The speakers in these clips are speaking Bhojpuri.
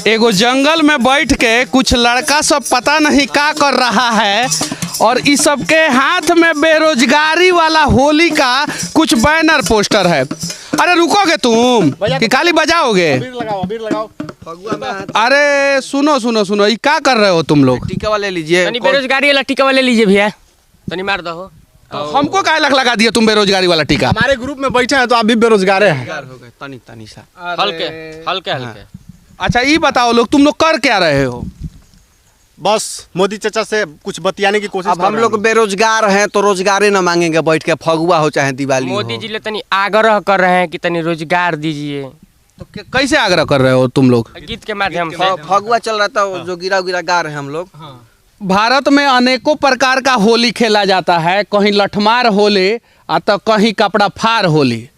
एगो जंगल में बैठ के कुछ लड़का सब पता नहीं क्या कर रहा है और इस सब के हाथ में बेरोजगारी वाला होली का कुछ बैनर पोस्टर है। अरे रुकोगे तुम कि खाली बजाओगे? अबीर लगाओ। अरे सुनो सुनो सुनो, ये क्या कर रहे हो तुम लोग? टीका वाले लीजिए। बेरोजगारी वाला टीका वाले लीजिए भैया, तनी मार दो। तो हमको क्या लगा दिया तुम बेरोजगारी वाला टीका? हमारे ग्रुप में बैठे हैं तो आप भी बेरोजगार हैं। तनी तनी सा हल्के हल्के हल्के। अच्छा ये बताओ लोग, तुम लोग कर क्या रहे हो? बस मोदी चाचा से कुछ बतियाने की कोशिश अब हम लोग बेरोजगार हैं तो रोजगारे न मांगेंगे बैठ के, फगुआ हो चाहे दिवाली हो। मोदी जी ले तनी आग्रह कर रहे हैं कि तनी रोजगार दीजिए। तो कैसे आग्रह कर रहे हो तुम लोग? गीत के माध्यम से फगुआ चल रहा था जो गिरा गिरा गा रहे हैं हम लोग। भारत में अनेकों प्रकार का होली खेला जाता है। कहीं लठमार होली तो कहीं कपड़ा फार होली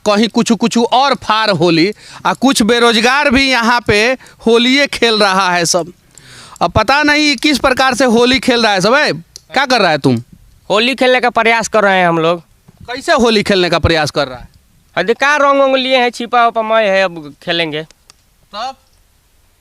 कहीं कुछ और फार होली कुछ बेरोजगार भी यहाँ पे होली खेल रहा है सब। अब पता नहीं किस प्रकार से होली खेल रहा है सब। क्या कर रहा है तुम? होली खेलने का प्रयास कर रहे हैं हम लोग। कैसे होली खेलने का प्रयास कर रहा है? अधिकार रंग लिए हैं, छिपा उपमय है, अब खेलेंगे तब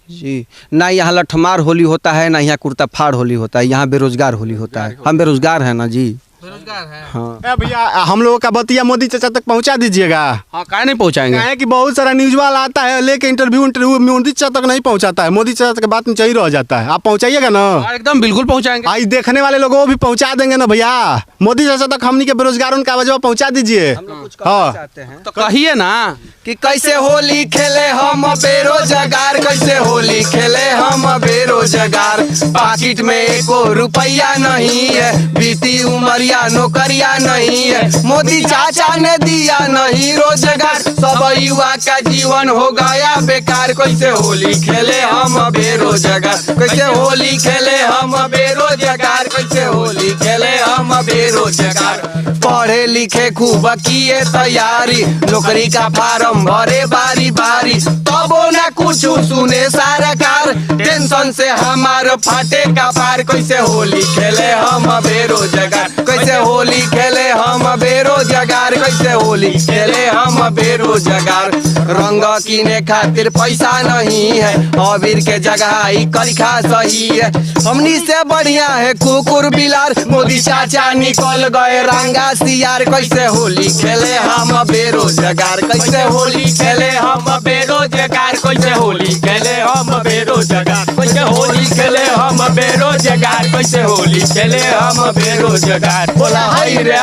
जी। ना यहाँ लठमार होली होता है ना यहाँ कुर्ता फाड़ होली होता है, यहाँ बेरोजगार होली होता है। हम बेरोजगार हैं ना जी। बेरोजगार है। हाँ भैया हम लोगों का बतिया मोदी चाचा तक पहुंचा दीजिएगा। हाँ काहे नहीं पहुँचाएंगे? है कि बहुत सारा न्यूज वाला आता है लेके इंटरव्यू मोदी चाचा तक नहीं पहुंचाता है, मोदी चाचा तक बात में चाहिए रह जाता है। आप पहुंचाइएगा ना? एकदम बिल्कुल पहुँचाएंगे। आज देखने वाले लोगों को भी पहुंचा देंगे ना भैया। मोदी चाचा तक हमनी के बेरोजगारों का वजह पहुंचा दीजिए। हाँ चाहते हैं तो कहिए ना कि कैसे होली खेले हम बेरोजगार, कैसे होली खेले हम बेरोजगार। पाकिट में एको रुपया नहीं है, बीती उमरिया नौकरिया नहीं है, मोदी चाचा ने दिया नहीं रोजगार, सब युवा का जीवन हो गया बेकार। कैसे होली खेले हम बेरोजगार, कैसे होली खेले हम बेरोजगार, कैसे होली खेले हम बेरोजगार। पढ़े लिखे खूब किए तैयारी, नौकरी का फार्म भरे बारी बारी, तबो ना कुछ सुने सरकार, टेंशन से हमार फाटे का पार। कैसे होली खेले हम बेरोजगार, कैसे होली खेले हम बेरोजगार, कैसे होली खेले हम बेरोजगार। रंग किने खातिर पैसा नहीं है, अबीर के जगह ही कलिखा सही है। हमनी से बढ़िया है कुकुर बिलार, मोदी चाचा निकल गए रंगा सियार। कैसे होली खेले हम बेरोजगार, कैसे होली खेले हम बेरोजगार, कैसे होली खेले हम बेरोजगार, कैसे होली खेले हम बेरोजगार, कैसे होली खेले हम बेरोजगार। बोला हाय रे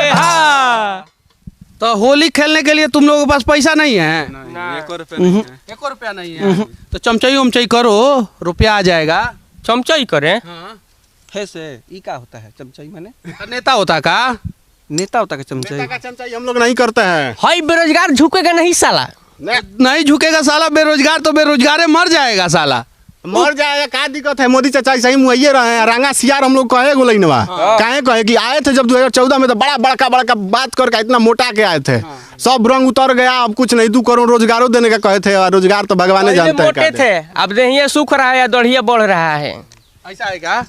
हाँ। तो होली खेलने के लिए तुम लोगों के पास पैसा नहीं है? एको रुपया नहीं है। तो चमचई उमचई करो, रुपया आ जाएगा। चमचई करें? है से ई का होता है चमचई माने? नेता होता का? नेता होता का चमचई? नेता का चमचाई हम लोग नहीं करते हैं। हाय बेरोजगार झुकेगा नहीं साला। नहीं झुकेगा साला, बेरोजगार तो बेरोजगार मर जाएगा साला। मर जाएगा, क्या दिक्कत है? मोदी चाचा सही मुहैया रहे हैं। रंगा सियार हम लोग कहे गोलैनवा काहे कहे कि आए थे जब 2014 में तो बड़ा बड़का बात करके इतना मोटा के आए थे। सब रंग उतर गया, अब कुछ नहीं 2 करोड़ रोजगारों देने का कहे थे, और रोजगार तो भगवान जानते हैं। मोटे थे, अब देहिया सूख रहा है या दढ़िया बढ़ रहा है। ऐसा है क्या?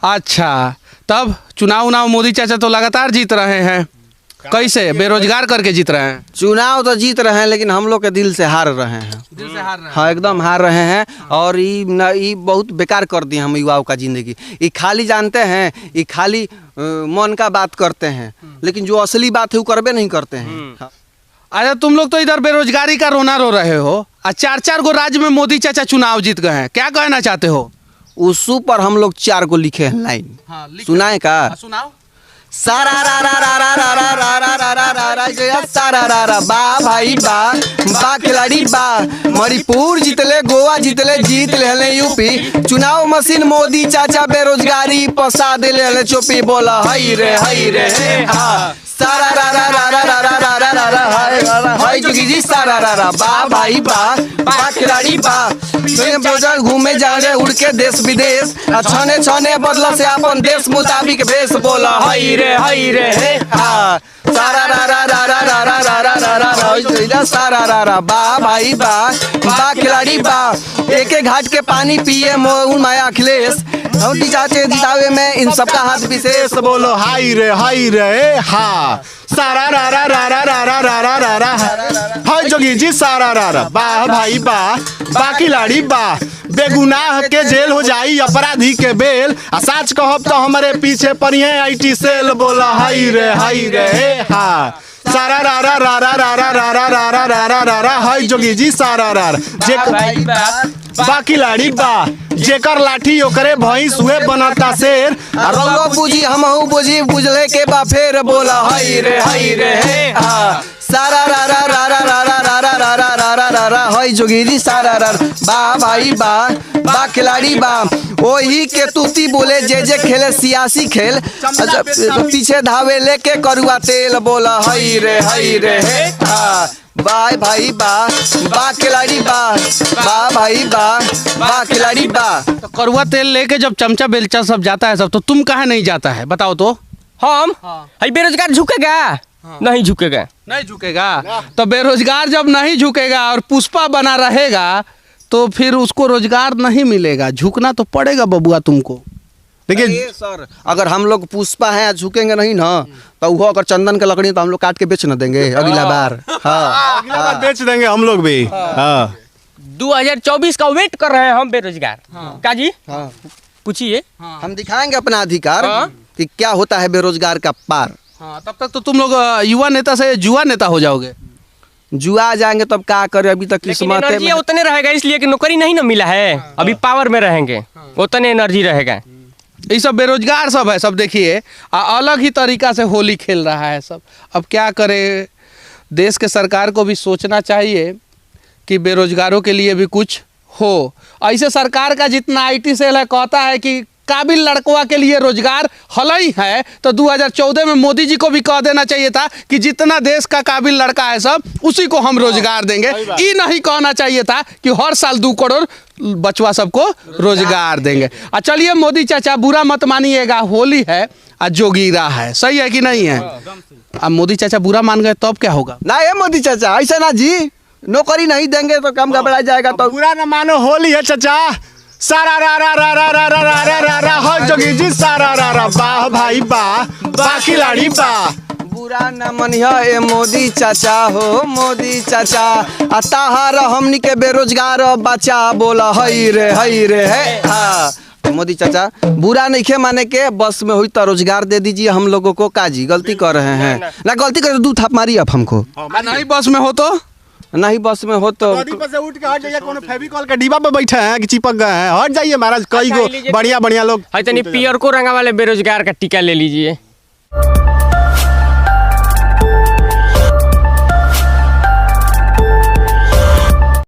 अच्छा तब चुनाव मोदी चाचा तो लगातार जीत रहे हैं, कैसे बेरोजगार करके जीत रहे हैं? चुनाव तो जीत रहे हैं लेकिन हम लोग के दिल से हार रहे हैं। दिल से हार रहे हैं? हाँ एकदम हार रहे हैं। और ये बहुत बेकार कर दिए हम युवाओं का जिंदगी। ये खाली जानते हैं, ये खाली मन का बात करते हैं, लेकिन जो असली बात है वो करबे नहीं करते हैं। अच्छा तुम लोग तो इधर बेरोजगारी का रोना रो रहे हो, 4 गो राज्य में मोदी चाचा चुनाव जीत गए हैं, क्या कहना चाहते हो? उस पर हम लोग 4 को लिखे हैं लाइन। सुनाए का? सुनाओ। सारा रा रा रा रा रा रा रा रा रा रा रा रा गया सारा रा रा बा भाई बा खिलाड़ी बा। मणिपुर जीतले, गोवा जीतले, जीत ले यूपी। चुनाव मशीन मोदी चाचा बेरोजगारी पसा दिले चुपी। बोला हाय रे हाँ। सारा रा रा रा रा रा रा रा रा रा रा हाय जोगी जी सारा रा रा बा भाई बा खिलाड़ी बा। घूमे जा रहे उड़ के देश विदेश, छने बदला से अपन देश मुताबिक भेष। बोला हाय रे हाँ। सारा रा रा रा रा रा रा रा रा रा रा सारा रा रा बा भाई बा खिलाड़ी बा। एक घाट के पानी पिए मोहन माया अखिलेश, चाचे जितावे में इन सबका हाथ विशेष। बोलो हाय रे हाँ। सारा रा रा रा रा रा रा रा रा रा हाय जोगी जी सारा रारा वाह भाई वाह बाकी लाड़ी वाह बेगुनाह के जेल हो जाई अपराधी के बेल आ साच कहब तो हमारे पीछे पड़िए आईटी सेल बोला हाय रे हा सारा रारा रारा रारा रारा रारा रारा रारा हाय जोगी जी सारा रारा जे भाई बा बाकी लाड़ी बा जेकर लाठी ओकरे भैंस हुए बनता शेर रंगो बुझी हमहू बुझी बुझले के बा फेर बोला हाय रे हे हा सारा रा रा रा रा रा रा रा रा रा रा रा रा रा रा हाय जोगी जी सारा रा बा भाई बा खिलाड़ी बा ओही के तूती बोले जे खेले सियासी खेल पीछे धावे लेके करुआ तेल बोला हाय रे हे हा बाय भाई बा खिलाड़ी बा भाई बा खिलाड़ी बा। तो करुआ तेल लेके जब चमचा बेलचा सब जाता है सब, तो तुम कहाँ नहीं जाता है बताओ तो? हम हई बेरोजगार झुकेगा? नहीं झुकेगा। नहीं झुकेगा। तो बेरोजगार जब नहीं झुकेगा और पुष्पा बना रहेगा तो फिर उसको रोजगार नहीं मिलेगा, झुकना तो पड़ेगा बबुआ तुमको। देखिए सर, अगर हम लोग पुष्पा हैं झुकेंगे नहीं ना तो वो अगर चंदन के लकड़ी तो हम लोग काट के बेच न देंगे अगला बार। हाँ अगला बार बेच देंगे हम लोग भी। हाँ 2024 का वेट कर रहे हैं हम बेरोजगार। का जी पूछिए। हम दिखाएंगे अपना अधिकार कि क्या होता है बेरोजगार का पार। हाँ तब तक तो तुम लोग युवा नेता से जुआ नेता हो जाओगे। जुआ जाएंगे तब क्या करे, अभी तक किस्मत एनर्जी उतने रहेगा, इसलिए कि नौकरी नहीं ना मिला है। अभी पावर में रहेंगे उतने एनर्जी रहेगा। ये सब बेरोजगार सब है सब, देखिए अलग ही तरीका से होली खेल रहा है सब। अब क्या करे, देश के सरकार को भी सोचना चाहिए कि बेरोजगारों के लिए भी कुछ हो। ऐसे सरकार का जितना आईटी सेल है कहता है कि काबिल लड़कवा के लिए रोजगार हलई है, तो 2014 में मोदी जी को भी कह देना चाहिए था कि जितना देश का काबिल लड़का है सब उसी को हम रोजगार देंगे। ये नहीं कहना चाहिए था कि हर साल 2 करोड़ बचवा सबको रोजगार देंगे। चलिए मोदी चाचा बुरा मत मानिएगा, होली है और जोगीरा है, सही है कि नहीं है? अब मोदी चाचा बुरा मान गए तब क्या होगा? ना ये मोदी चाचा ऐसा ना जी, नौकरी नहीं देंगे तो काम घबरा जाएगा। तो बुरा ना मानो, होली है चाचा। सारा रा रा रा रा रा रा रा रा रा हाय जोगी जी सारा रा रा वाह भाई वाह खिलाड़ी वाह। बुरा न मनिया ए मोदी चाचा हो मोदी चाचा, अताहार हमनी के बेरोजगार बचा बोला हई रे है हाँ। तो मोदी चाचा बुरा नहीं खे माने के, बस में हुई तो रोजगार दे दीजिए हम लोगों को। काजी गलती कर रहे हैं ना, गलती कर 2 थाप मारी अब हमको। नहीं बस में हो तो नहीं बस में हो तो से उठ के हट जाइए, कोनो फेविकॉल का डिब्बा पे बैठे हैं कि चिपक गए हैं, हट जाइए महाराज। कई गो बढ़िया लोग है तनी पियर को रंगा वाले बेरोजगार का टीका ले लीजिए।